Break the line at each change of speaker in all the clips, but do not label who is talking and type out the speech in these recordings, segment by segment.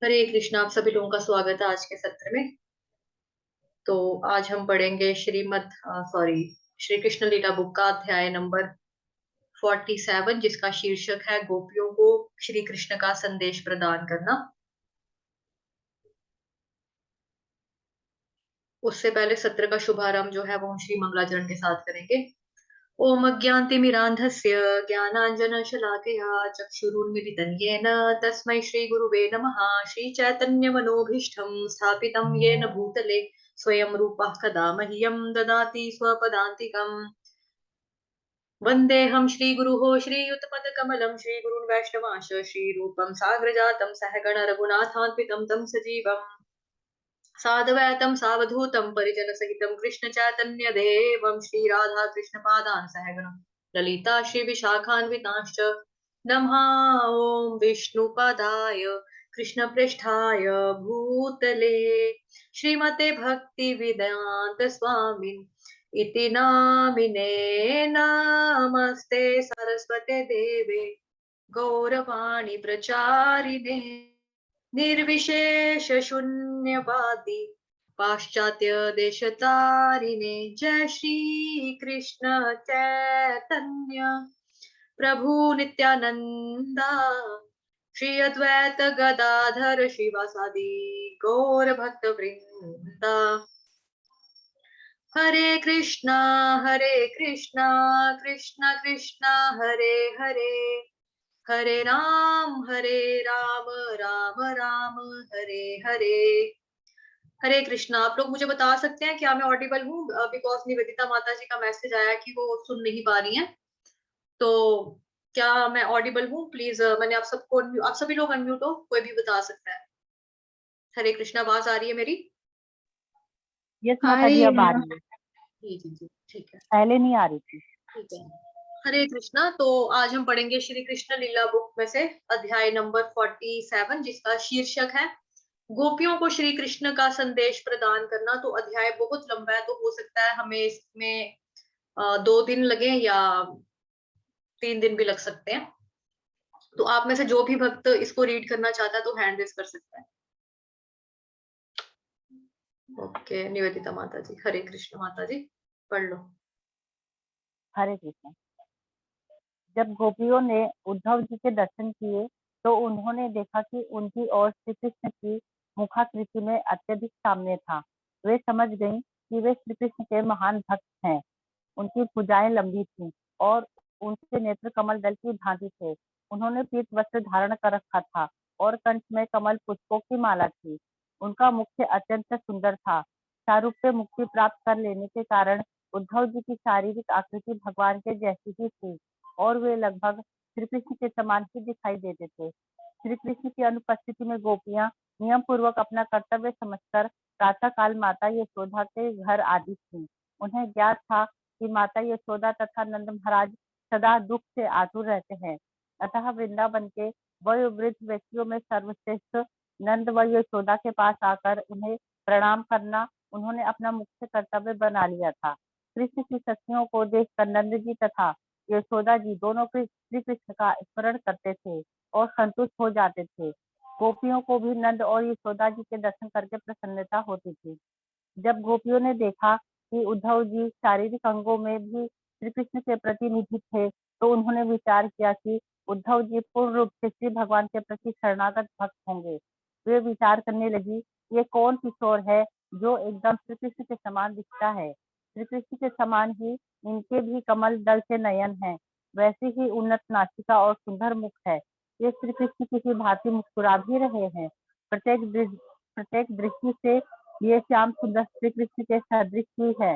हरे कृष्णा। आप सभी लोगों का स्वागत है आज के सत्र में। तो आज हम पढ़ेंगे श्री कृष्ण लीला बुक का अध्याय नंबर 47, जिसका शीर्षक है गोपियों को श्री कृष्ण का संदेश प्रदान करना। उससे पहले सत्र का शुभारंभ जो है वो हम श्री मंगलाचरण के साथ करेंगे। ओम अज्ञानतिमिरान्धस्य ज्ञानाञ्जनशलाकया चक्षुरुन्मिलितं येन तस्मै श्रीगुरुवे नमः। श्रीचैतन्यमनोभीष्टं स्थापितं येन भूतले स्वयं रूपः कदा मह्यं ददाति स्वपदान्तिकम्। वन्देऽहं श्रीगुरुः श्रीयुतपदकमलं श्रीगुरुन् वैष्णवांश श्रीरूपं साग्रजातं सहगण रघुनाथान्वितं तं सजीवम् साधवैतं सावधूतं परिजनसहितं कृष्ण चैतन्य देवं श्रीराधा कृष्ण पादान् सहगण ललिता श्री विशाखान्वितांश्च नमः। ओम विष्णुपदाय कृष्ण पृष्ठाय भूतले श्रीमते भक्ति वेदांत स्वामिन् इति नामिने नमस्ते सरस्वते देवे गौरवाणी प्रचारिणे निर्विशेष शून्यवादी पाश्चात्य देशतारिणे। जय श्री कृष्ण चैतन्य प्रभु नित्यानंदा श्री अद्वैत गदाधर शिवासादि गौर भक्त वृंदा। हरे कृष्णा कृष्ण कृष्ण हरे हरे, हरे राम राम राम हरे हरे। हरे कृष्णा। आप लोग मुझे बता सकते हैं क्या मैं ऑडिबल हूँ? बिकॉज निवेदिता माता जी का मैसेज आया कि वो सुन नहीं पा रही हैं। तो क्या मैं ऑडिबल हूँ? प्लीज मैंने आप सभी लोग अनम्यूट हो, कोई भी बता सकता है। हरे कृष्णा, आवाज आ रही है मेरी?
यस माता जी, अब आ रही है।
जी जी जी, ठीक है।
पहले नहीं आ रही थी।
ठीक है। हरे कृष्णा। तो आज हम पढ़ेंगे श्री कृष्ण लीला बुक में से अध्याय नंबर 47, जिसका शीर्षक है गोपियों को श्री कृष्ण का संदेश प्रदान करना। तो अध्याय बहुत लंबा है, तो हो सकता है हमें इसमें 2 दिन लगे या 3 दिन भी लग सकते हैं। तो आप में से जो भी भक्त इसको रीड करना चाहता है तो हैंड रेस कर सकता है। ओके, निवेदिता माता जी। हरे कृष्ण माता जी, पढ़ लो।
हरे कृष्ण। जब गोपियों ने उद्धव जी के दर्शन किए तो उन्होंने देखा कि उनकी और श्री कृष्ण की मुखाकृति में अत्यधिक साम्य था। वे समझ गईं कि वे श्री कृष्ण के महान भक्त हैं। उनकी भुजाएं लंबी थीं और उनके नेत्र कमल दल की भांति थे। उन्होंने पीत वस्त्र धारण कर रखा था और कंठ में कमल पुष्पों की माला थी। उनका मुख्य अत्यंत सुंदर था। शाहरुख से मुक्ति प्राप्त कर लेने के कारण उद्धव जी की शारीरिक आकृति भगवान के जैसी ही थी और वे लगभग श्री कृष्ण के समान ही दिखाई देते थे। श्री कृष्ण की अनुपस्थिति में गोपियां नियम पूर्वक अपना कर्तव्य समझकर प्रातः काल माता यशोदा के घर आती थीं। उन्हें ज्ञात था कि माता यशोदा तथा नंद महाराज सदा दुख से आतुर रहते हैं। अतः वृंदावन के वयोवृद्ध व्यक्तियों में सर्वश्रेष्ठ नंद व यशोदा के पास आकर उन्हें प्रणाम करना उन्होंने अपना मुख्य कर्तव्य बना लिया था। कृष्ण की शक्तियों को देखकर नंद जी तथा यशोदा जी दोनों श्री कृष्ण का स्मरण करते थे और संतुष्ट हो जाते थे। गोपियों को भी नंद और यशोदा जी के दर्शन करके प्रसन्नता होती थी। जब गोपियों ने देखा कि उद्धव जी शारीरिक अंगों में भी श्री कृष्ण के प्रतिनिधि थे तो उन्होंने विचार किया कि उद्धव जी पूर्ण रूप से श्री भगवान के प्रति शरणागत भक्त होंगे। वे विचार करने लगी, ये कौन किशोर है जो एकदम श्री कृष्ण के समान दिखता है। श्री कृष्ण के समान ही इनके भी कमल दल से नयन है, वैसे ही उन्नत नासिका और सुंदर मुख है। ये श्री कृष्ण किसी भांति मुस्कुरा भी रहे हैं। प्रत्येक दृष्टि से ये श्याम सुंदर श्री कृष्ण के सदृश ही है।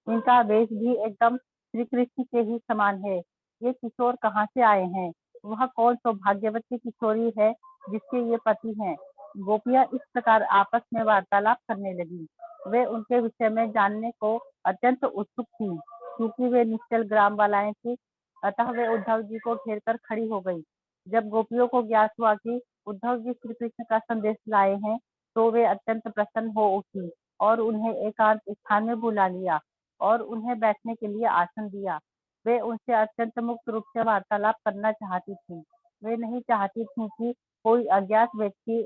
इनका वेश भी एकदम श्री कृष्ण के ही समान है। ये किशोर कहाँ से आए हैं? वह कौन सौभाग्यवती किशोरी है जिसके ये पति हैं? गोपियां इस प्रकार आपस में वार्तालाप करने लगी। वे उनके विषय में जानने को अत्यंत उत्सुक थी, क्योंकि वे निश्चल ग्राम वालाएं थी। अतः वे उद्धव जी को घेर कर खड़ी हो गई। जब गोपियों को ज्ञात हुआ कि उद्धव जी श्री कृष्ण का संदेश लाए हैं तो वे अत्यंत प्रसन्न हो उठी और उन्हें एकांत स्थान में बुला लिया और उन्हें बैठने के लिए आसन दिया। वे उनसे अत्यंत मुक्त रूप से वार्तालाप करना चाहती थी। वे नहीं चाहती थी कि कोई अज्ञात व्यक्ति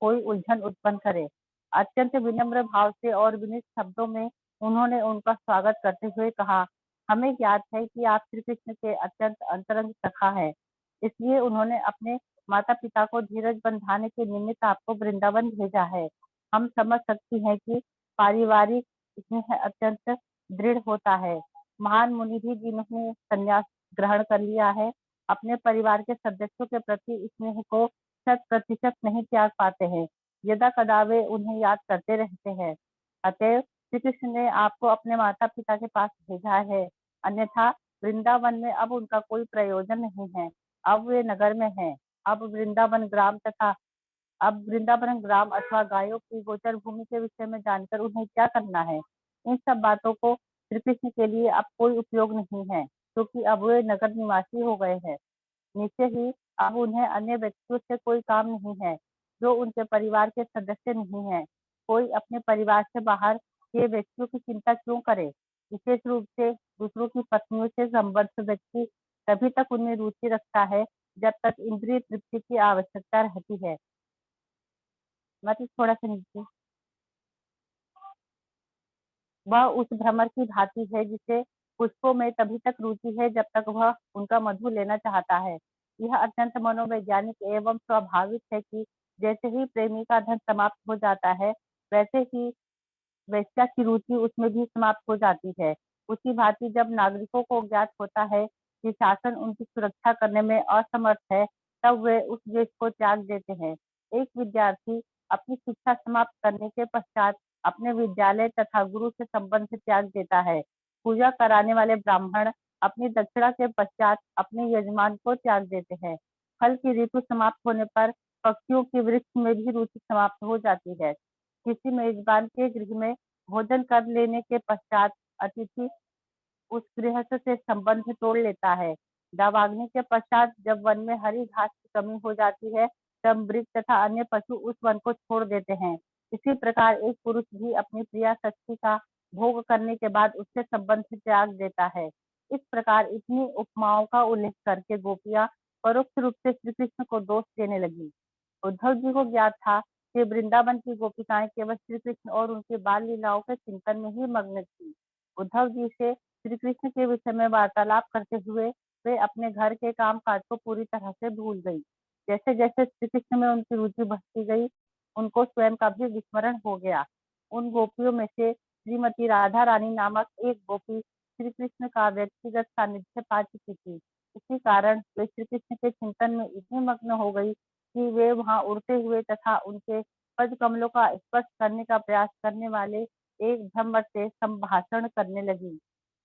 कोई उलझन उत्पन्न करे। अत्यंत विनम्र भाव से और विनीत शब्दों में उन्होंने उनका स्वागत करते हुए कहा, हमें ज्ञात है कि आप श्री कृष्ण के अत्यंत अंतरंग सखा हैं। इसलिए उन्होंने अपने माता-पिता को धीरज बंधाने के निमित्त आपको वृंदावन भेजा है। हम समझ सकती हैं कि पारिवारिक स्नेह अत्यंत दृढ़ होता है। महान मुनि भी जिन्होंने संन्यास ग्रहण कर लिया है, अपने परिवार के सदस्यों के प्रति स्नेह को 100% नहीं त्याग पाते हैं। यदा-कदा वे उन्हें याद करते रहते हैं। अतएव श्री कृष्ण ने आपको अपने माता-पिता के पास भेजा है, अन्यथा वृंदावन में अब उनका कोई प्रयोजन नहीं है। अब वे नगर में हैं। अब वृंदावन ग्राम अथवा गायों की गोचर भूमि के विषय में जानकर उन्हें क्या करना है? इन सब बातों को श्री कृष्ण के लिए अब कोई उपयोग नहीं है, क्योंकि अब वे नगर निवासी हो गए हैं। नीचे ही अब उन्हें अन्य व्यक्तियों से कोई काम नहीं है, जो उनके परिवार के सदस्य नहीं है। कोई अपने परिवार से बाहर के व्यक्तियों की चिंता क्यों करे? विशेष रूप से दूसरों की पत्नियों से संबद्ध व्यक्ति तभी तक उनमें रुचि रखता है, जब तक इंद्रिय तृप्ति की आवश्यकता रहती है। मतलब थोड़ा-सा नीचे। वह उस भ्रमर की भांति है जिसे पुष्पों में तभी तक रुचि है जब तक वह उनका मधु लेना चाहता है। यह अत्यंत मनोवैज्ञानिक एवं स्वाभाविक है कि जैसे ही प्रेमी का धन समाप्त हो जाता है, वैसे ही वेश्या की रुचि उसमें भी समाप्त हो जाती है। उसी भांति जब नागरिकों को ज्ञात होता है कि शासन उनकी सुरक्षा करने में असमर्थ है, तब वे उस देश को त्याग देते हैं। एक विद्यार्थी अपनी शिक्षा समाप्त करने के पश्चात अपने विद्यालय तथा गुरु से संबंध त्याग देता है। पूजा कराने वाले ब्राह्मण अपनी दक्षिणा के पश्चात अपने यजमान को त्याग देते हैं। फल की ऋतु समाप्त होने पर पक्षियों की वृक्ष में भी रुचि समाप्त हो जाती है। किसी मेजबान के गृह में भोजन कर लेने के पश्चात अतिथि उस गृहस्थ से संबंध तोड़ लेता है। दावाग्नि के पश्चात जब वन में हरी घास की कमी हो जाती है, तब मृग तथा अन्य पशु उस वन को छोड़ देते हैं। इसी प्रकार एक पुरुष भी अपनी प्रिया सखी का भोग करने के बाद उससे संबंध त्याग देता है। इस प्रकार इतनी उपमाओं का उल्लेख करके गोपियां परोक्ष रूप से श्री कृष्ण को दोष देने लगी। उद्धव जी को ज्ञात था कि वृंदावन की गोपिकाएं केवल श्री कृष्ण और उनकी बाल लीलाओं के चिंतन में ही मग्न थी। उद्धव जी से श्री कृष्ण के विषय में वार्तालाप करते हुए वे अपने घर के काम काज को पूरी तरह से भूल गई। जैसे जैसे श्री कृष्ण में उनकी रुचि बढ़ती गई, उनको स्वयं का भी विस्मरण हो गया। उन गोपियों में से श्रीमती राधा रानी नामक एक गोपी श्री कृष्ण का व्यक्तिगत सानिध्य पा चुकी थी। इसी कारण वे श्री कृष्ण के चिंतन में इतनी मग्न हो गई कि वे वहां उड़ते हुए तथा उनके पद कमलों का स्पर्श करने का प्रयास करने वाले एक भ्रमर से संभाषण करने लगी।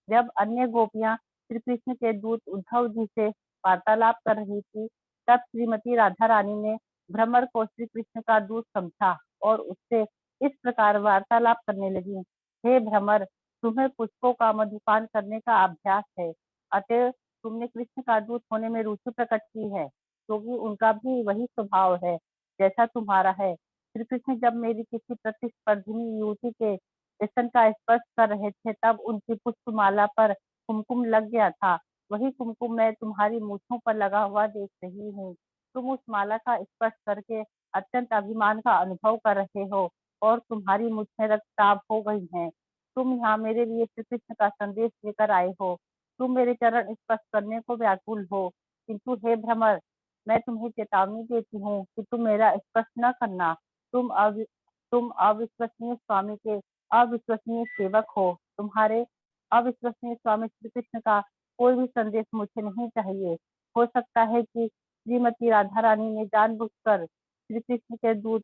जब अन्य गोपियां श्री कृष्ण के दूत उद्धव जी से वार्तालाप कर रही थी, तब श्रीमती राधा रानी ने भ्रमर को श्री कृष्ण का दूत समझा और उससे इस प्रकार वार्तालाप करने लगी। हे भ्रमर, तुम्हें पुष्पों का मधुपान करने का अभ्यास है, अतः तुमने कृष्ण का दूत होने में रुचि प्रकट की है, क्योंकि उनका भी वही स्वभाव है जैसा तुम्हारा है। श्री कृष्ण जब मेरी किसी प्रतिस्पर्धिनी युवती के स्तन का स्पर्श कर रहे थे, तब उनकी पुष्पमाला पर कुमकुम लग गया था। वही कुमकुम मैं तुम्हारी मूछों पर लगा हुआ देख रही हूँ। तुम उस माला का स्पर्श करके अत्यंत अभिमान का अनुभव कर रहे हो और तुम्हारी मूछें रक्तस्राव हो गई हैं। तुम यहाँ मेरे लिए श्री कृष्ण का संदेश लेकर आए हो। तुम मेरे चरण स्पर्श करने को व्याकुल हो, किंतु हे भ्रमर, मैं तुम्हें चेतावनी देती हूँ कि तुम मेरा स्पर्श न करना। तुम तुम अविश्वसनीय स्वामी के अविश्वसनीय सेवक हो। तुम्हारे अविश्वसनीय स्वामी श्री कृष्ण का कोई भी संदेश मुझे नहीं चाहिए। हो सकता है कि श्रीमती राधा रानी ने जानबूझकर श्री कृष्ण के दूत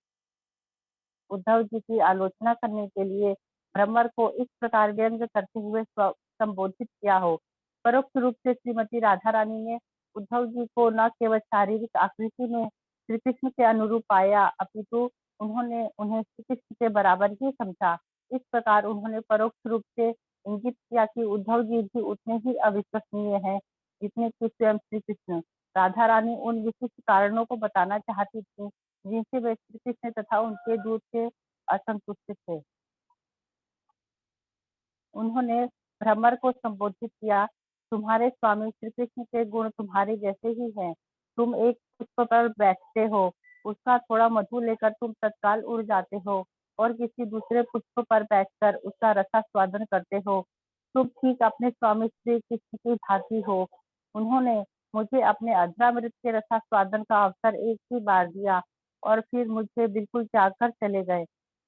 उद्धव जी की आलोचना करने के लिए भ्रमर को इस प्रकार व्यंग करते हुए संबोधित किया हो। परोक्ष रूप से श्रीमती राधा रानी ने उद्धव जी को न केवल शारीरिक आकृति में श्री कृष्ण के अनुरूप पाया, अपितु उन्होंने उन्हें श्री कृष्ण के बराबर ही समझा। इस प्रकार उन्होंने परोक्ष रूप से इंगित किया कि उद्धव जी भी उतने ही अविश्वसनीय हैं जितने कि स्वयं श्री कृष्ण। राधा रानी उन विशिष्ट कारणों को बताना चाहती थी जिनसे वे श्री कृष्ण तथा उनके दूत से असंतुष्ट थे। उन्होंने भ्रमर को संबोधित किया, तुम्हारे स्वामी श्री कृष्ण के गुण तुम्हारे जैसे ही हैं। तुम एक पुष्प पर बैठते हो, उसका थोड़ा मधु लेकर तुम तत्काल उड़ जाते हो और किसी दूसरे पुष्प पर बैठकर उसका रसास्वादन करते हो। तुम ठीक अपने स्वामी श्री कृष्ण की भांति हो। उन्होंने मुझे अपने अधरामृत के रसास्वादन का अवसर एक ही बार दिया और फिर मुझे बिल्कुल त्याग कर चले गए।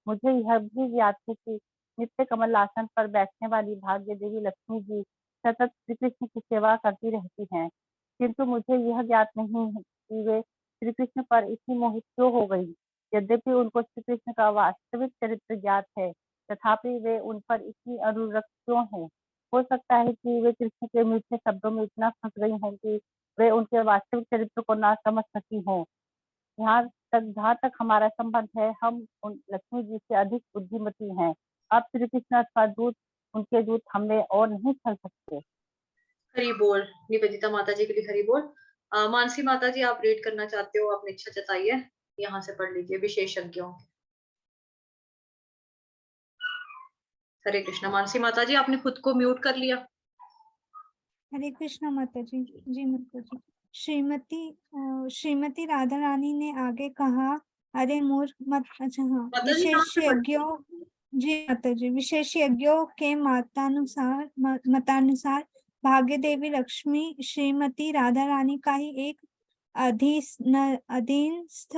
मुझे यह भी ज्ञात है कि नित्य कमल आसन पर बैठने वाली भाग्य देवी लक्ष्मी जी सतत श्री कृष्ण की सेवा करती रहती हैं, किंतु मुझे यह ज्ञात नहीं है कि वे श्री कृष्ण पर इतनी मोहित क्यों हो गई। यद्यपि उनको श्री कृष्ण का वास्तविक चरित्र ज्ञात है, तथापि वे उन पर इतनी अनुरक्त क्यों हैं। हो सकता है कि वे कृष्ण के मीठे शब्दों में इतना फंस गई हों कि वे उनके वास्तविक चरित्र को ना समझ सकी हों। जहाँ तक हमारा संबंध है, हम उन लक्ष्मी जी से अधिक बुद्धिमती हैं। अब श्री कृष्ण अथवा दूत उनके दूत हमें और नहीं छल सकते।
हरि बोल। निवेदिता माता जी के लिए हरि बोल। मानसी माता जी, आप रीड करना चाहते हो, अपनी इच्छा जताइए, यहाँ से पढ़ लीजिए विशेषज्ञों। हरे कृष्णा। मानसी माता जी, आपने खुद को म्यूट कर लिया।
हरे कृष्णा माता जी। जी माता जी। श्रीमती राधा रानी ने आगे कहा, अरे मूर्ख मत। अच्छा हाँ,
माता जी यहाँ से पढ़िए।
विशेषज्ञों। जी माता जी। विशेषज्ञों के मतानुसार भाग्य देवी लक्ष्मी श्रीमती राधा रानी का ही एक अधीनस्थ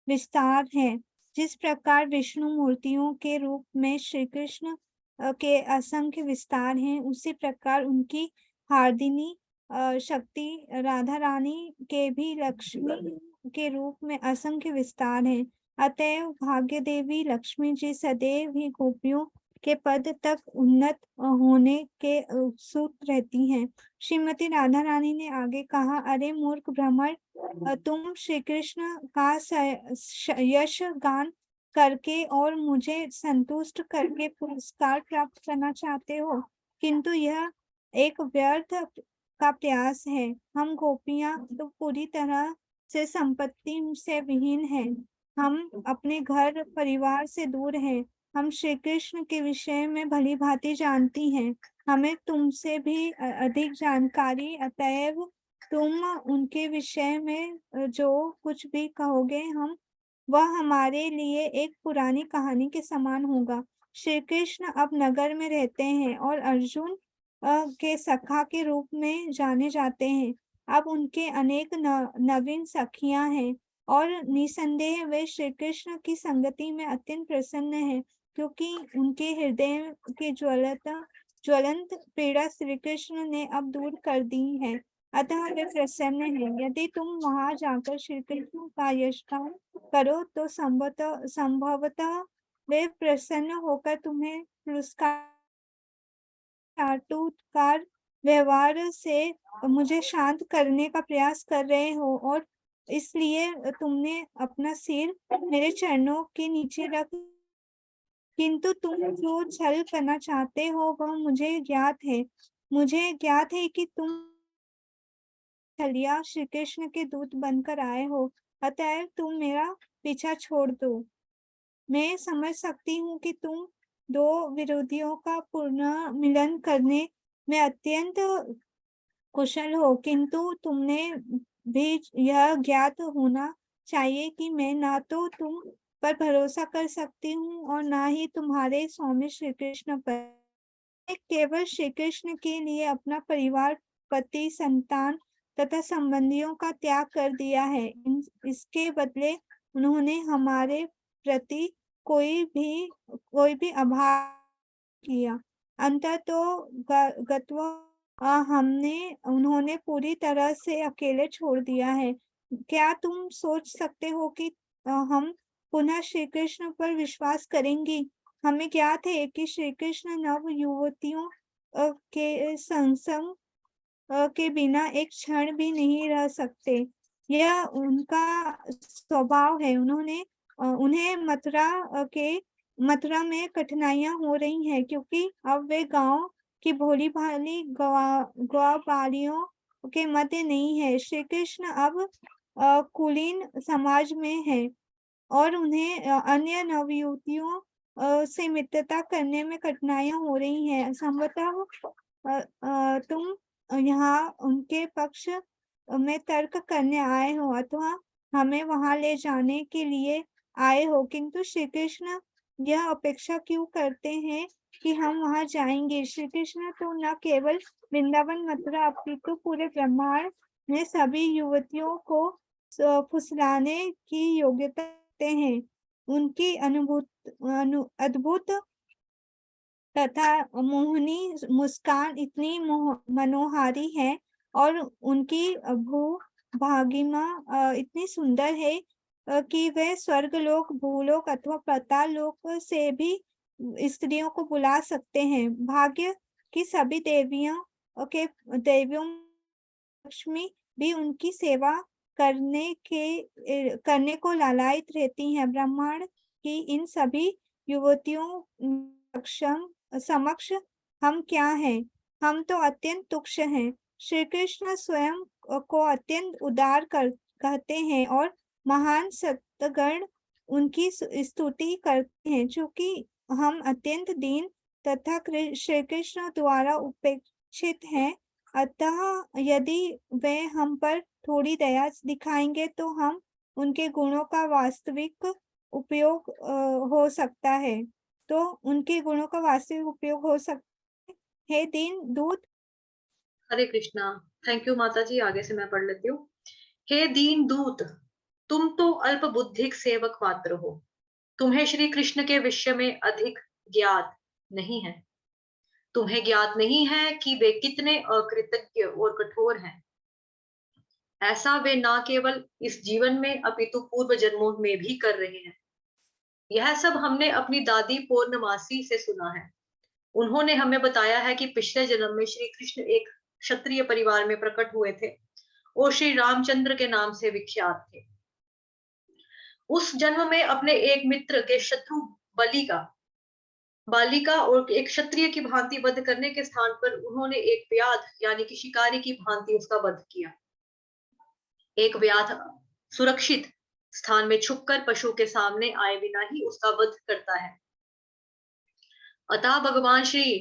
विस्तार है। जिस प्रकार विष्णु मूर्तियों के रूप में श्री कृष्ण के असंख्य विस्तार हैं, उसी प्रकार उनकी हार्दिनी शक्ति राधा रानी के भी लक्ष्मी के रूप में असंख्य विस्तार हैं। अतएव भाग्य देवी लक्ष्मी जी सदैव ही गोपियों के पद तक उन्नत होने के उत्सुक रहती हैं। श्रीमती राधा रानी ने आगे कहा, अरे मूर्ख भ्रमर, तुम श्री कृष्ण का यश गान करके और मुझे संतुष्ट करके पुरस्कार प्राप्त करना चाहते हो, किंतु यह एक व्यर्थ का प्रयास है। हम गोपियां तो पूरी तरह से संपत्ति से विहीन हैं। हम अपने घर परिवार से दूर हैं। हम श्री कृष्ण के विषय में भली भांति जानती हैं। हमें तुमसे भी अधिक जानकारी, अतएव तुम उनके विषय में जो कुछ भी कहोगे वह हमारे लिए एक पुरानी कहानी के समान होगा। श्री कृष्ण अब नगर में रहते हैं और अर्जुन के सखा के रूप में जाने जाते हैं। अब उनके अनेक नवीन सखियां हैं और निसंदेह वे श्री कृष्ण की संगति में अत्यंत प्रसन्न है, क्योंकि उनके हृदय के ज्वलंत पीड़ा श्री कृष्ण ने अब दूर कर दी है। अतः वे प्रसन्न हैं। यदि तुम वहां जाकर श्री कृष्ण का यशगान करो तो संभवतः वे प्रसन्न होकर तुम्हें पुरस्कार चाटुकार व्यवहार से मुझे शांत करने का प्रयास कर रहे हो और इसलिए तुमने अपना सिर मेरे चरणों के नीचे रख, किंतु तुम जो छल करना चाहते हो वह मुझे ज्ञात है। मुझे ज्ञात है कि तुम छलिया श्री कृष्ण के दूत बनकर आए हो, अतएव तुम मेरा पीछा छोड़ दो। मैं समझ सकती हूँ कि तुम दो विरोधियों का पुनः मिलन करने में अत्यंत कुशल हो, किंतु तुमने भी यह ज्ञात होना चाहिए कि मैं ना तो तुम पर भरोसा कर सकती हूँ और ना ही तुम्हारे स्वामी श्री कृष्ण पर। मैं केवल श्री कृष्ण के लिए अपना परिवार, पति, संतान तथा संबंधियों का त्याग कर दिया है। इसके बदले उन्होंने हमारे प्रति कोई भी आभार किया। अंततः तो उन्होंने पूरी तरह से अकेले छोड़ दिया है। क्या तुम सोच सकते हो कि हम पुनः श्री कृष्ण पर विश्वास करेंगी? हमें ज्ञात है कि श्री कृष्ण नव युवतियों के संसंग के बिना एक क्षण भी नहीं रह सकते। यह उनका स्वभाव है। उन्हें मथुरा में कठिनाइयां हो रही हैं, क्योंकि अब वे गांव की भोली भाली ग्वाबालियों के मध्य नहीं है। श्री कृष्ण अब कुलीन समाज में है और उन्हें अन्य नवयुवतियों से मित्रता करने में कठिनाइयां हो रही हैं। संभवतः तुम यहाँ उनके पक्ष में तर्क करने आए हो, अथवा हमें वहां ले जाने के लिए आए हो, किंतु श्री कृष्ण यह अपेक्षा क्यों करते हैं कि हम वहां जाएंगे? श्री कृष्ण तो न केवल वृंदावन मथुरा अपितु पूरे ब्रह्मांड में सभी युवतियों को फुसलाने की योग्यता रखते हैं। उनकी अद्भुत तथा मोहनी मुस्कान इतनी मनोहारी है और उनकी भागिमा इतनी सुंदर है कि वह स्वर्गलोक, भूलोक अथवा पाताल लोक से भी स्त्रियों को बुला सकते हैं। भाग्य की सभी देवियों लक्ष्मी भी उनकी सेवा करने को लालायित रहती हैं। ब्रह्मांड की इन सभी युवतियों समक्ष हम क्या हैं? हम तो अत्यंत तुच्छ हैं। श्री कृष्ण स्वयं को अत्यंत उदार कहते हैं और महान सत्गण उनकी स्तुति करते हैं। चूंकि हम अत्यंत दीन तथा श्री कृष्ण द्वारा उपेक्षित हैं, अतः यदि वे हम पर थोड़ी दया दिखाएंगे तो हम उनके गुणों का वास्तविक उपयोग हो सकता है। तो उनके गुणों का वास्तविक उपयोग हो सकता है। हे दीन दूत।
हरे कृष्णा। थैंक यू माता जी। आगे से मैं पढ़ लेती हूँ। हे दीन दूत, तुम तो अल्प बुद्धिक सेवक मात्र हो। तुम्हें श्री कृष्ण के विषय में अधिक ज्ञात नहीं है। तुम्हें ज्ञात नहीं है कि वे कितने अकृतज्ञ और कठोर हैं। ऐसा वे न केवल इस जीवन में अपितु पूर्व जन्मों में भी कर रहे हैं। यह सब हमने अपनी दादी पूर्णमासी से सुना है। उन्होंने हमें बताया है कि पिछले जन्म में श्री कृष्ण एक क्षत्रिय परिवार में प्रकट हुए थे और श्री रामचंद्र के नाम से विख्यात थे। उस जन्म में अपने एक मित्र के शत्रु बालिका और एक क्षत्रिय की भांति वध करने के स्थान पर उन्होंने एक व्याध यानी कि शिकारी की भांति उसका वध किया। एक व्याध सुरक्षित स्थान में छुपकर पशु के सामने आए बिना ही उसका वध करता है। अतः भगवान श्री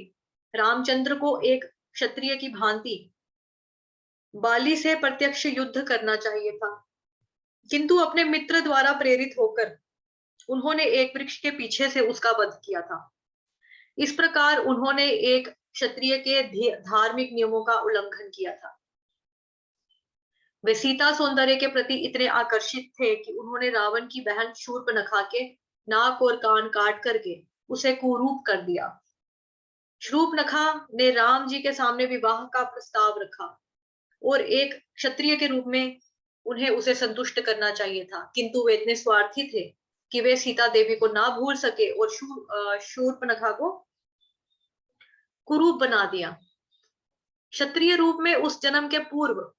रामचंद्र को एक क्षत्रिय की भांति बाली से प्रत्यक्ष युद्ध करना चाहिए था, किंतु अपने मित्र द्वारा प्रेरित होकर उन्होंने एक वृक्ष के पीछे से उसका वध किया था। इस प्रकार उन्होंने एक क्षत्रिय के धार्मिक नियमों का उल्लंघन किया था। वे सीता सौंदर्य के प्रति इतने आकर्षित थे कि उन्होंने रावण की बहन शूर्पणखा के नाक और कान काट करके उसे कुरूप कर दिया। शूर्पणखा ने राम जी के सामने विवाह का प्रस्ताव रखा और एक क्षत्रिय के रूप में उन्हें उसे संतुष्ट करना चाहिए था, किंतु वे इतने स्वार्थी थे कि वे सीता देवी को ना भूल सके और शूर्पणखा को कुरूप बना दिया। क्षत्रिय रूप में उस जन्म के पूर्व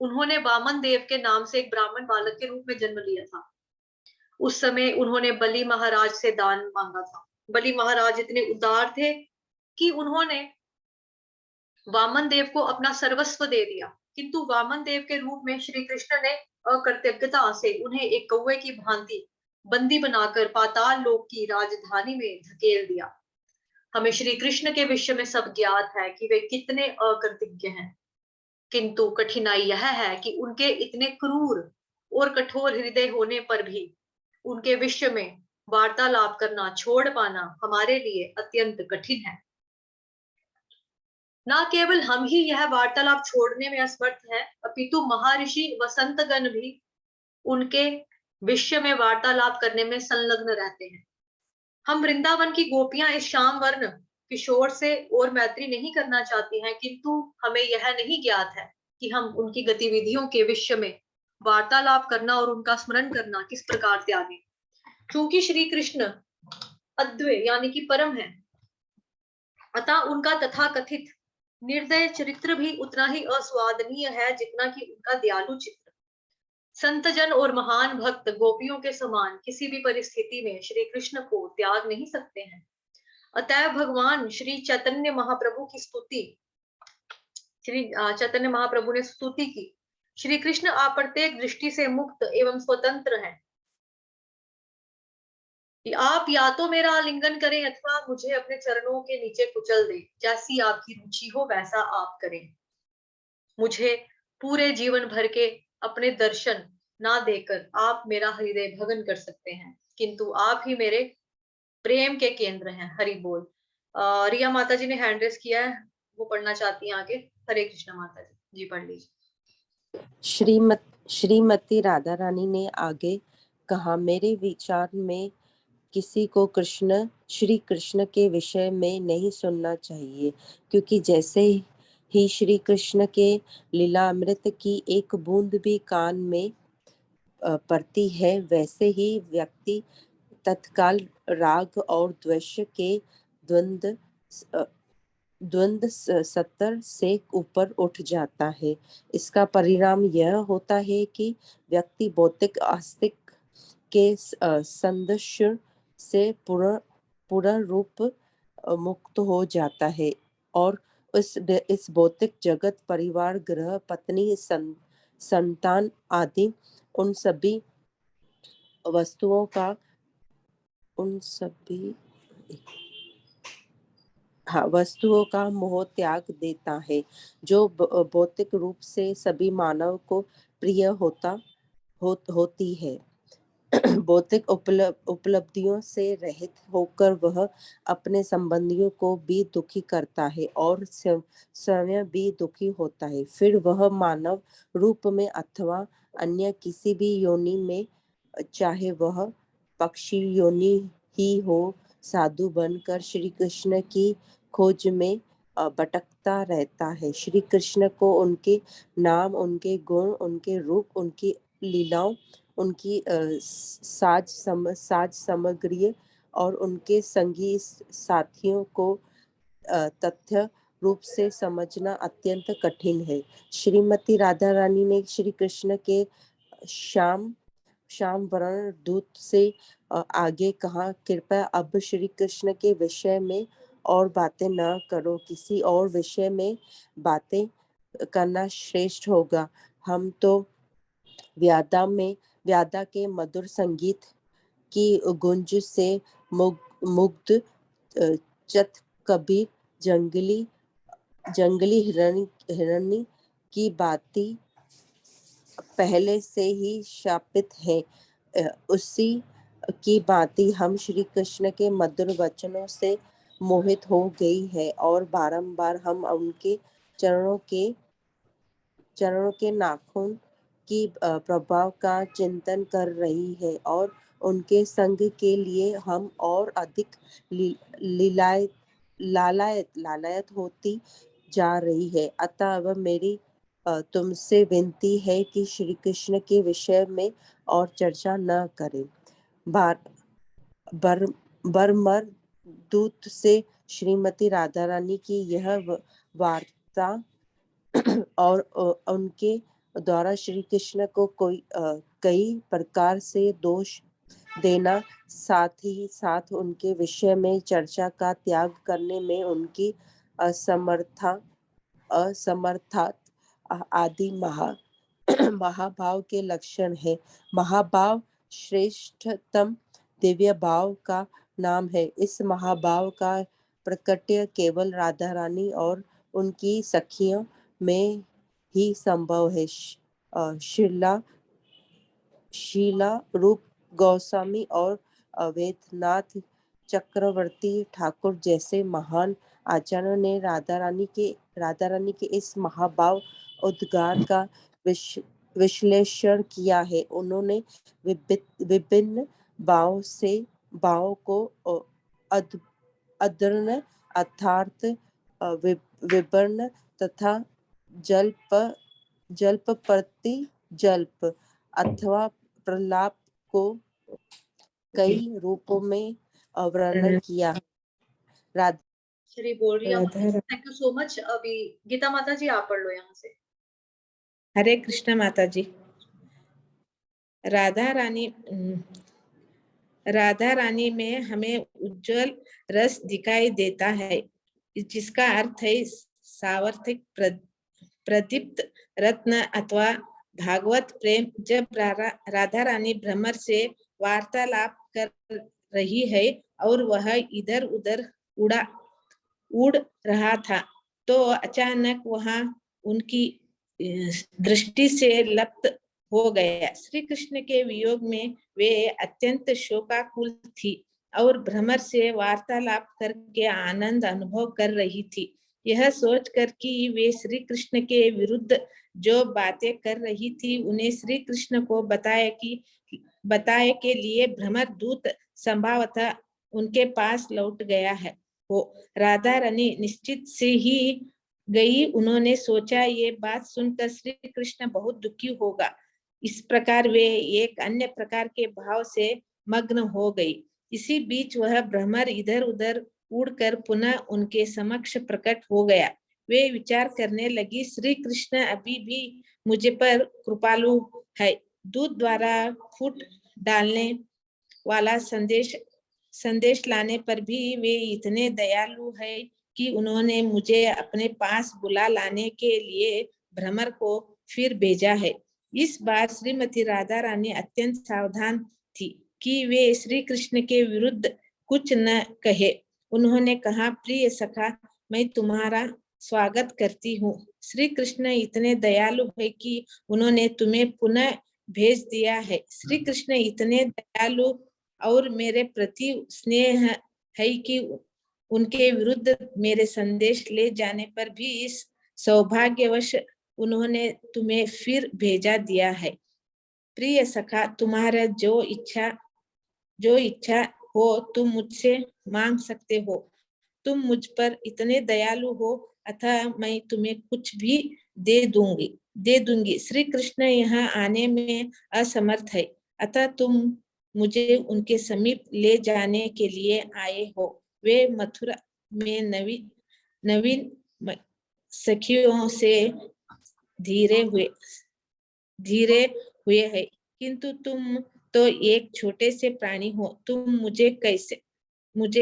उन्होंने वामन देव के नाम से एक ब्राह्मण बालक के रूप में जन्म लिया था। उस समय उन्होंने बलि महाराज से दान मांगा था। बलि महाराज इतने उदार थे कि उन्होंने वामन देव को अपना सर्वस्व दे दिया, किंतु वामन देव के रूप में श्री कृष्ण ने अकृतज्ञता से उन्हें एक कौवे की भांति बंदी बनाकर पाताल लोक की राजधानी में धकेल दिया। हमें श्री कृष्ण के विषय में सब ज्ञात है कि वे कितने अकृतज्ञ हैं, किंतु कठिनाई यह है कि उनके इतने क्रूर और कठोर हृदय होने पर भी उनके विषय में वार्तालाप करना छोड़ पाना हमारे लिए अत्यंत कठिन है। न केवल हम ही यह वार्तालाप छोड़ने में असमर्थ हैं, अपितु महर्षि वसंतगण भी उनके विषय में वार्तालाप करने में संलग्न रहते हैं। हम वृंदावन की गोपियां इस श्याम वर्ण किशोर से और मैत्री नहीं करना चाहती हैं, किंतु हमें यह नहीं ज्ञात है कि हम उनकी गतिविधियों के विषय में वार्तालाप करना और उनका स्मरण करना किस प्रकार त्यागें। क्योंकि श्री कृष्ण अद्वैत यानी कि परम है, अतः उनका तथाकथित निर्दय चरित्र भी उतना ही अस्वादनीय है जितना कि उनका दयालु चित्र। संतजन और महान भक्त गोपियों के समान किसी भी परिस्थिति में श्री कृष्ण को त्याग नहीं सकते हैं। अतः भगवान श्री चैतन्य महाप्रभु की स्तुति श्री चैतन्य महाप्रभु ने स्तुति की, श्री कृष्ण आप प्रत्येक दृष्टि से मुक्त एवं स्वतंत्र हैं। आप या तो मेरा आलिंगन करें अथवा मुझे अपने चरणों के नीचे कुचल दें, जैसी आपकी रुचि हो वैसा आप करें। मुझे पूरे जीवन भर के अपने दर्शन ना देकर आप मेरा हृदय भगन कर सकते हैं, किंतु आप ही मेरे प्रेम के केंद्र हैं। हरि बोल। रिया माता जी ने हैंड रेस किया है, वो पढ़ना चाहती हैं आगे। हरे कृष्णा माता जी, जी पढ़ लीजिए।
श्रीमती राधा रानी ने आगे कहा, मेरे विचार में किसी को श्री कृष्ण के विषय में नहीं सुनना चाहिए, क्योंकि जैसे ही श्री कृष्ण के लीलामृत की एक बूंद भी कान में पड़ती है, वैसे ही व्यक्ति तत्काल राग और द्वेष के द्वंद्व सत्तर से ऊपर उठ जाता है। इसका परिणाम यह होता है कि व्यक्ति भौतिक आस्तिक के संदर्श से पूर्ण रूप मुक्त हो जाता है और इस भौतिक जगत, परिवार, गृह, पत्नी, संतान आदि उन सभी वस्तुओं का वस्तुओं का मोह त्याग देता है, जो भौतिक रूप से सभी मानव को प्रिय होती है। भौतिक उपलब्धियों से रहित होकर वह अपने संबंधियों को भी दुखी करता है और स्वयं भी दुखी होता है। फिर वह मानव रूप में अथवा अन्य किसी भी योनि में, चाहे वह पक्षी योनि ही हो, साधु बनकर श्री कृष्ण की खोज में भटकता रहता है। श्री कृष्ण को उनके नाम, उनके गुण, उनके रूप, उनकी लीलाओं, उनकी साज सामग्री और उनके संगी साथियों को तथ्य रूप से समझना अत्यंत कठिन है। श्रीमती राधा रानी ने श्री कृष्ण के श्याम वर्ण दूत से आगे कहा, कृपया अब श्री कृष्ण के विषय में और बातें न करो, किसी और विषय में बातें करना श्रेष्ठ होगा। हम तो व्यादा के मधुर संगीत की गुंज से मुग्ध चत कबीर जंगली हिरणी की बातें पहले से ही शापित है। उसी की बातें हम श्री कृष्ण के मधुर वचनों से मोहित हो गई है और बारंबार हम उनके चरणों के नाखून की प्रभाव का चिंतन कर रही है और उनके संग के लिए हम और अधिक लालायत होती जा रही है। अतः अब मेरी तुमसे विनती है कि श्री कृष्ण के विषय में और चर्चा न करें। बरमर दूत से श्रीमती राधा रानी की यह वार्ता और उनके द्वारा श्री कृष्ण को कई प्रकार से दोष देना, साथ ही साथ उनके विषय में चर्चा का त्याग करने में उनकी असमर्था आदि महाभाव के लक्षण है। महाभाव श्रेष्ठतम दिव्य भाव का नाम है। इस महाभाव का प्रकट्य केवल राधा रानी और उनकी सखियों में ही संभव है। शीला रूप गोस्वामी और अवैधनाथ चक्रवर्ती ठाकुर जैसे महान आचार्यों ने राधा रानी के इस महाभाव उद्गार का विश्लेषण किया है। उन्होंने विभिन्न भावों को अदृढ़ अर्थात विवर्ण तथा जल्प प्रति जल्प अथवा प्रलाप को कई रूपों में वर्णन किया।
श्री बोल रही है। Thank you so much. अभी गीता माता जी आप पढ़ लो यहाँ से।
हरे कृष्ण माता जी। राधा रानी में हमें उज्जवल रस दिखाई देता है, जिसका अर्थ है सावर्थिक प्रदीप्त रत्न अथवा भागवत प्रेम। जब राधा रानी भ्रमर से वार्तालाप कर रही है और वह इधर उधर उड़ रहा था, तो अचानक वहां उनकी दृष्टि से लप्त हो गया। श्री कृष्ण के वियोग में वे अत्यंत शोकाकुल थी और भ्रमर से वार्तालाप करके आनंद अनुभव कर रही थी। यह सोचकर कि वे श्री कृष्ण के विरुद्ध जो बातें कर रही थी उन्हें श्री कृष्ण को बताए के लिए भ्रमर दूत संभवतः उनके पास लौट गया है। वो राधा रानी निश्चित से ही गई। उन्होंने सोचा ये बात सुनकर श्री कृष्ण बहुत दुखी होगा। इस प्रकार वे एक अन्य प्रकार के भाव से मग्न हो गई। इसी बीच वह भ्रमर इधर उधर उड़कर पुनः उनके समक्ष प्रकट हो गया। वे विचार करने लगी, श्री कृष्ण अभी भी मुझे पर कृपालु है। दूध द्वारा फूट डालने वाला संदेश लाने पर भी वे इतने दयालु है कि उन्होंने मुझे अपने पास बुला लाने के लिए भ्रमर को फिर भेजा है। इस बार श्रीमती राधा रानी अत्यंत सावधान थी कि वे श्री कृष्ण के विरुद्ध कुछ न कहे। उन्होंने कहा, प्रिय सखा, मैं तुम्हारा स्वागत करती हूँ। श्री कृष्ण इतने दयालु है कि उन्होंने तुम्हें पुनः भेज दिया है। श्री कृष्ण इतने दयालु और मेरे प्रति स्नेह है कि उनके विरुद्ध मेरे संदेश ले जाने पर भी इस सौभाग्यवश उन्होंने तुम्हें फिर भेजा दिया है। प्रिय सखा, तुम्हारा जो इच्छा हो तुम मुझसे मांग सकते हो। तुम मुझ पर इतने दयालु हो अतः मैं तुम्हें कुछ भी दे दूंगी। श्री कृष्ण यहाँ आने में असमर्थ है अतः तुम मुझे उनके समीप ले जाने के लिए आए हो। वे मथुरा में नवीन सखियों से धीरे हुए है, किंतु तुम तो एक छोटे से प्राणी हो। तुम मुझे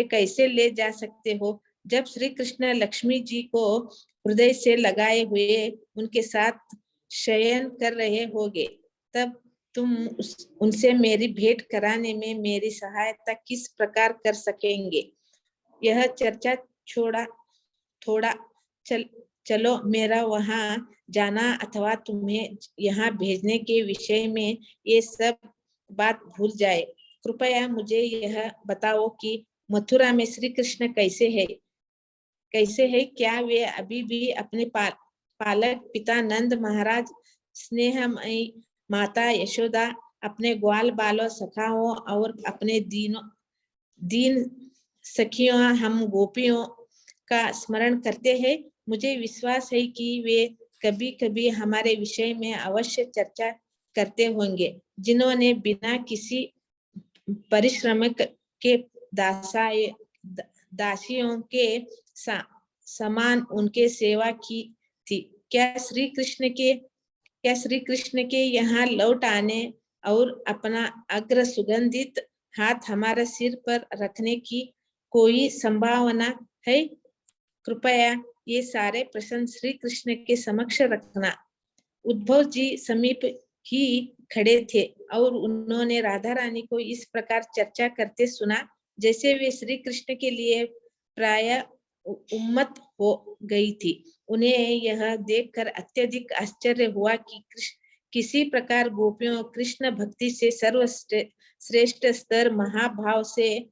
कैसे ले जा सकते हो? जब श्री कृष्ण लक्ष्मी जी को हृदय से लगाए हुए उनके साथ शयन कर रहे होगे तब तुम उनसे मेरी भेंट कराने में मेरी सहायता किस प्रकार कर सकेंगे? यह चर्चा थोड़ा चलो मेरा वहां जाना अथवा तुम्हें यहाँ भेजने के विषय में ये सब बात भूल जाए। कृपया मुझे यह बताओ कि मथुरा में श्री कृष्ण कैसे है? क्या वे अभी भी अपने पालक पिता नंद महाराज, स्नेहमयी माता यशोदा, अपने ग्वाल बालों सखाओं और अपने दीन सखियों हम गोपियों का स्मरण करते हैं? मुझे विश्वास है कि वे कभी कभी हमारे विषय में अवश्य चर्चा करते होंगे, जिन्होंने बिना किसी परिश्रम के दासियों के समान उनके सेवा की थी। क्या श्री कृष्ण के यहाँ लौट आने और अपना अग्र सुगंधित हाथ हमारे सिर पर रखने की कोई संभावना है? कृपया ये सारे प्रश्न श्री कृष्ण के समक्ष रखना। उद्धव जी समीप ही खड़े थे और उन्होंने राधा रानी को इस प्रकार चर्चा करते सुना जैसे वे श्री कृष्ण के लिए प्राय उन्मत्त हो गई थी। उन्हें यह देखकर अत्यधिक आश्चर्य हुआ कि किसी प्रकार गोपियों कृष्ण भक्ति से सर्वश्रेष्ठ स्तर महाभाव से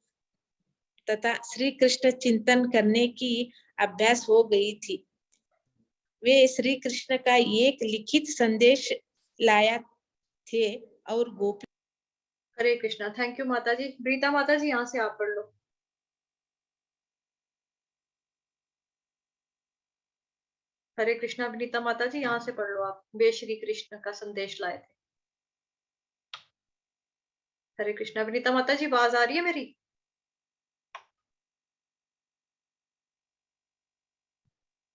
तथा श्री कृष्ण चिंतन करने की अभ्यास हो गई थी। वे श्री कृष्ण का एक लिखित संदेश लाया थे और गोपी।
हरे कृष्णा। थैंक यू माता जी। प्रीता माता जी, यहाँ से आप पढ़ लो। हरे कृष्णा। प्रीता माता जी, यहाँ से पढ़ लो आप। वे श्री कृष्ण का संदेश लाए थे। हरे कृष्णा। प्रीता माता जी, आवाज आ रही है मेरी?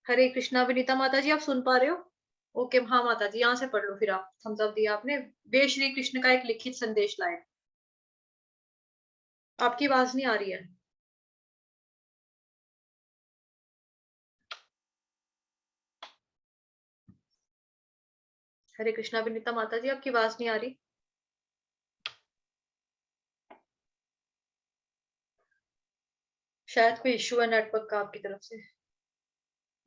हरे कृष्णा। विनीता माता जी, आप सुन पा रहे हो? ओके, हाँ माता जी, यहाँ से पढ़ लो फिर आप। थम्स अप दिया आपने। वे श्री कृष्ण का एक लिखित संदेश लाए। आपकी आवाज नहीं आ रही है। हरे कृष्णा। विनीता माता जी, आपकी आवाज नहीं आ रही। शायद कोई इश्यू है नेटवर्क का आपकी तरफ से।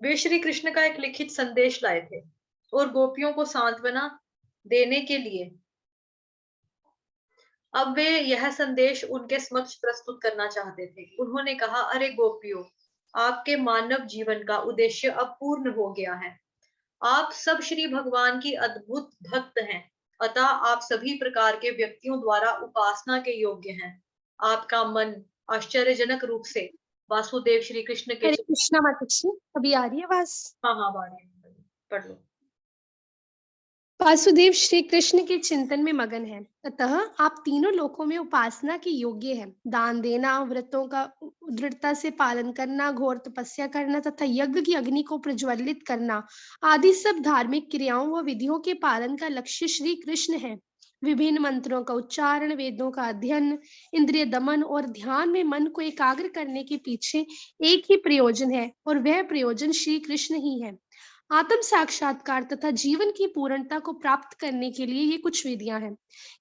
वे श्री कृष्ण का एक लिखित संदेश लाए थे और गोपियों को सांत्वना देने के लिए अब वे यह संदेश उनके समक्ष प्रस्तुत करना चाहते थे। उन्होंने कहा, अरे गोपियों, आपके मानव जीवन का उद्देश्य अब पूर्ण हो गया है। आप सब श्री भगवान की अद्भुत भक्त हैं, अतः आप सभी प्रकार के व्यक्तियों द्वारा उपासना के योग्य हैं। आपका मन आश्चर्यजनक रूप से वासुदेव श्री कृष्ण के
हरे कृष्णा माता जी, अभी आ रही है आवाज?
हाँ हाँ बारी पढ़ लो।
वासुदेव श्री कृष्ण के चिंतन में मगन है, अतः आप तीनों लोकों में उपासना के योग्य हैं। दान देना, व्रतों का दृढ़ता से पालन करना, घोर तपस्या करना तथा यज्ञ की अग्नि को प्रज्वलित करना आदि सब धार्मिक क्रियाओं व विधियों के पालन का लक्ष्य श्री कृष्ण है। विभिन्न मंत्रों का उच्चारण, वेदों का अध्ययन, इंद्रिय दमन और ध्यान में मन को एकाग्र करने के पीछे एक ही प्रयोजन है और वह प्रयोजन श्री कृष्ण ही है। आत्म साक्षात्कार तथा जीवन की पूर्णता को प्राप्त करने के लिए ये कुछ विधियां हैं,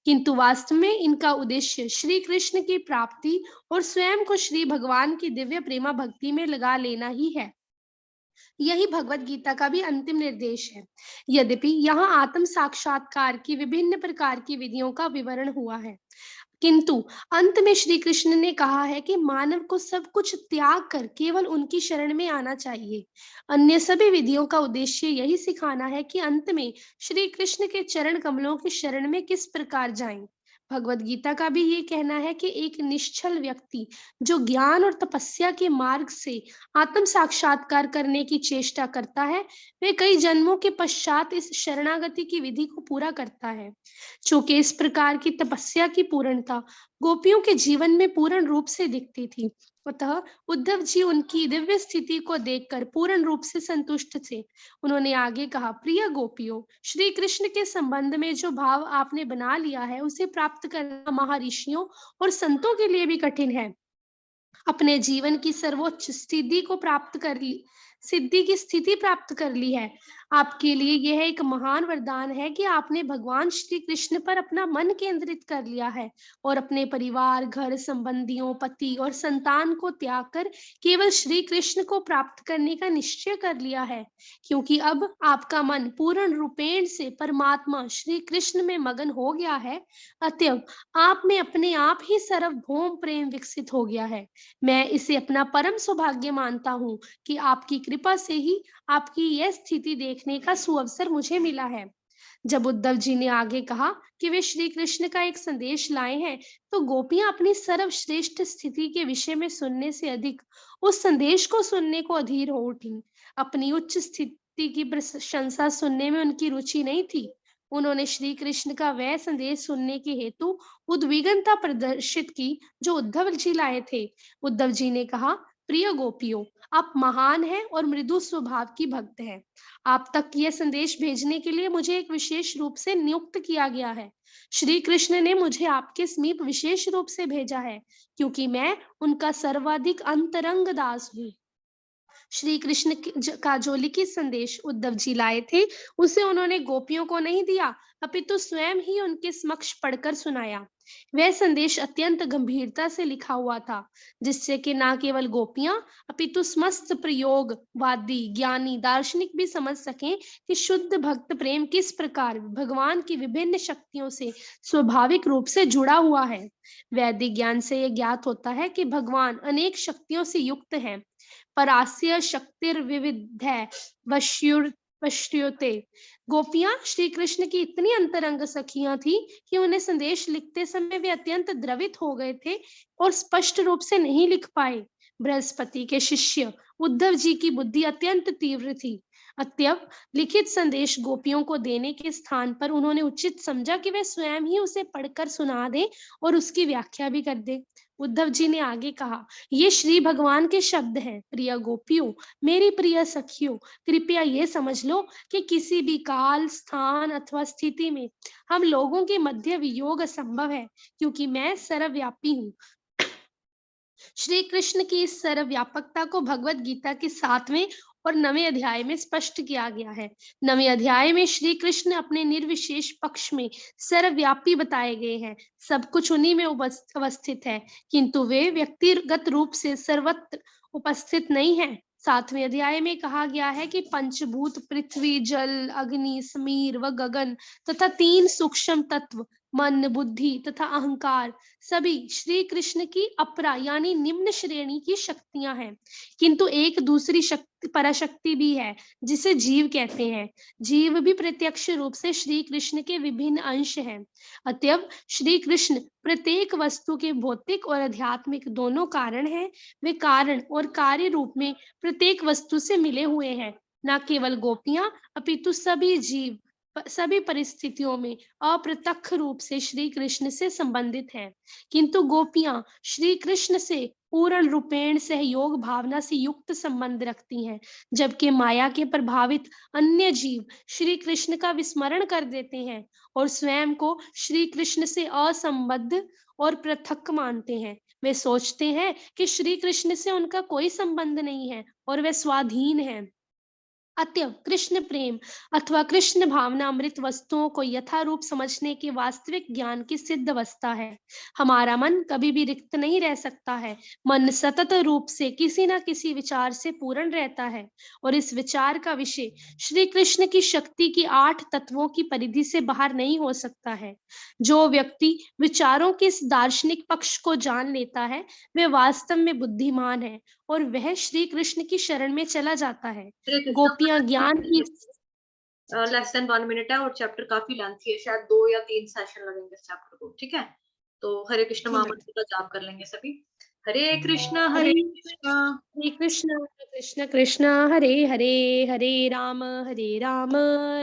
किंतु वास्तव में इनका उद्देश्य श्री कृष्ण की प्राप्ति और स्वयं को श्री भगवान की दिव्य प्रेमा भक्ति में लगा लेना ही है। यही भगवत गीता का भी अंतिम निर्देश है। यद्यपि यहाँ आत्म साक्षात्कार की विभिन्न प्रकार की विधियों का विवरण हुआ है, किंतु अंत में श्री कृष्ण ने कहा है कि मानव को सब कुछ त्याग कर केवल उनकी शरण में आना चाहिए। अन्य सभी विधियों का उद्देश्य यही सिखाना है कि अंत में श्री कृष्ण के चरण कमलों की शरण में किस प्रकार जाएं। भगवत गीता का भी ये कहना है कि एक निश्चल व्यक्ति जो ज्ञान और तपस्या के मार्ग से आत्म साक्षात्कार करने की चेष्टा करता है, वे कई जन्मों के पश्चात इस शरणागति की विधि को पूरा करता है। चूंकि इस प्रकार की तपस्या की पूर्णता गोपियों के जीवन में पूर्ण रूप से दिखती थी, अतः उद्धव जी उनकी दिव्य स्थिति को देखकर पूर्ण रूप से संतुष्ट थे। उन्होंने आगे कहा, प्रिय गोपियों, श्री कृष्ण के संबंध में जो भाव आपने बना लिया है उसे प्राप्त करना महर्षियों और संतों के लिए भी कठिन है। अपने जीवन की सर्वोच्च सिद्धि की स्थिति प्राप्त कर ली है। आपके लिए यह एक महान वरदान है कि आपने भगवान श्री कृष्ण पर अपना मन केंद्रित कर लिया है और अपने परिवार, घर, संबंधियों, पति और संतान को त्याग कर केवल श्री कृष्ण को प्राप्त करने का निश्चय कर लिया है, क्योंकि अब आपका मन पूर्ण रूपेण से परमात्मा श्री कृष्ण में मगन हो गया है। अतएव आप में अपने आप ही सार्वभौम प्रेम विकसित हो गया है। मैं इसे अपना परम सौभाग्य मानता हूँ कि आपकी कृपा से ही आपकी यह स्थिति देखने का सुअवसर मुझे मिला है। जब उद्धव जी ने आगे कहा कि वे श्री कृष्ण का एक संदेश लाए हैं, तो गोपियां अपनी सर्वश्रेष्ठ स्थिति के विषय में सुनने से अधिक उस संदेश को सुनने को अधीर हो उठी। अपनी उच्च स्थिति की प्रशंसा सुनने में उनकी रुचि नहीं थी। उन्होंने श्री कृष्ण का वह संदेश सुनने के हेतु उद्विग्नता प्रदर्शित की जो उद्धव जी लाए थे। उद्धव जी ने कहा, प्रिय गोपियों, आप महान हैं और मृदु स्वभाव की भक्त हैं। आप तक यह संदेश भेजने के लिए मुझे एक विशेष रूप से नियुक्त किया गया है। श्री कृष्ण ने मुझे आपके समीप विशेष रूप से भेजा है, क्योंकि मैं उनका सर्वाधिक अंतरंग दास हूँ। श्री कृष्ण का जो लिखित संदेश उद्धव जी लाए थे, उसे उन्होंने गोपियों को नहीं दिया, अपितु स्वयं ही उनके समक्ष पढ़कर सुनाया। वह संदेश अत्यंत गंभीरता से लिखा हुआ था, जिससे कि न केवल गोपियां अपितु समस्त प्रयोगवादी, ज्ञानी, दार्शनिक भी समझ सकें कि शुद्ध भक्त प्रेम किस प्रकार भगवान की विभिन्न शक्तियों से स्वाभाविक रूप से जुड़ा हुआ है। वैदिक ज्ञान से यह ज्ञात होता है कि भगवान अनेक शक्तियों से युक्त हैं। परास्य शक्तिर्विविधै वश्युते। गोपियां श्री कृष्ण की इतनी अंतरंग सखियां थी कि उन्हें संदेश लिखते समय वे अत्यंत द्रवित हो गए थे और स्पष्ट रूप से नहीं लिख पाए। बृहस्पति के शिष्य उद्धव जी की बुद्धि अत्यंत तीव्र थी। अतएव लिखित संदेश गोपियों को देने के स्थान पर उन्होंने उचित समझा कि वे स्वयं ही उसे पढ़कर सुना दें और उसकी व्याख्या भी कर दें। उद्धव जी ने आगे कहा, ये श्री भगवान के शब्द हैं। प्रिय गोपियों, मेरी प्रिय सखियों, कृपया ये समझ लो कि किसी भी काल, स्थान अथवा स्थिति में हम लोगों के मध्य वियोग असंभव है, क्योंकि मैं सर्वव्यापी हूँ। श्री कृष्ण की इस सर्वव्यापकता को भगवत गीता के 7वें और 9वें अध्याय में स्पष्ट किया गया है। 9वें अध्याय में श्री कृष्ण अपने निर्विशेष पक्ष में सर्वव्यापी बताए गए हैं। सब कुछ उन्हीं में अवस्थित है, किंतु वे व्यक्तिगत रूप से सर्वत्र उपस्थित नहीं है। 7वें अध्याय में कहा गया है कि पंचभूत पृथ्वी, जल, अग्नि, समीर व गगन तथा 3 सूक्ष्म तत्व मन, बुद्धि तथा अहंकार सभी श्री कृष्ण की अपरा यानी निम्न श्रेणी की शक्तियां हैं। किंतु एक दूसरी शक्ति पराशक्ति भी है जिसे जीव कहते हैं। जीव भी प्रत्यक्ष रूप से श्री कृष्ण के विभिन्न अंश हैं। अतएव श्री कृष्ण प्रत्येक वस्तु के भौतिक और आध्यात्मिक दोनों कारण हैं। वे कारण और कार्य रूप में प्रत्येक वस्तु से मिले हुए हैं। न केवल गोपियां अपितु सभी जीव सभी परिस्थितियों में अप्रत्यक्ष रूप से श्री कृष्ण से संबंधित हैं। किंतु गोपियां श्री कृष्ण से पूर्ण रूपेण सहयोग भावना से युक्त संबंध रखती हैं, जबकि माया के प्रभावित अन्य जीव श्री कृष्ण का विस्मरण कर देते हैं और स्वयं को श्री कृष्ण से असंबद्ध और पृथक मानते हैं। वे सोचते हैं कि श्री कृष्ण से उनका कोई संबंध नहीं है और वे स्वाधीन हैं। अतएव कृष्ण प्रेम अथवा कृष्ण भावना अमृत वस्तुओं को यथारूप समझने की वास्तविक ज्ञान की सिद्ध अवस्था है। हमारा मन कभी भी रिक्त नहीं रह सकता है। मन सतत रूप से किसी न किसी विचार से पूर्ण रहता है और इस विचार का विषय श्री कृष्ण की शक्ति की 8 तत्वों की परिधि से बाहर नहीं हो सकता है। जो व्यक्ति विचारों के इस दार्शनिक पक्ष को जान लेता है, वह वास्तव में बुद्धिमान है और वह श्री कृष्ण की शरण में चला जाता है।
हरे कृष्णा,
गोपियां ज्ञान की
लेस देन 1 मिनट है और चैप्टर काफी लेंथी है, शायद 2 या 3 सेशन लगेंगे इस चैप्टर को। ठीक है, तो हरे कृष्ण
ठीक है।
महामंत्र का जाप कर लेंगे सभी। हरे कृष्णा
हरे
कृष्णा
कृष्ण कृष्ण कृष्ण हरे हरे, हरे राम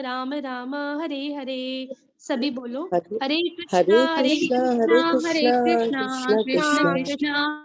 राम राम हरे हरे। सभी बोलो
हरे
हरे
हरे
कृष्णा
कृष्णा
हरे
कृष्णा
कृष्ण
कृष्ण
कृष्ण
कृष्ण
कृष्ण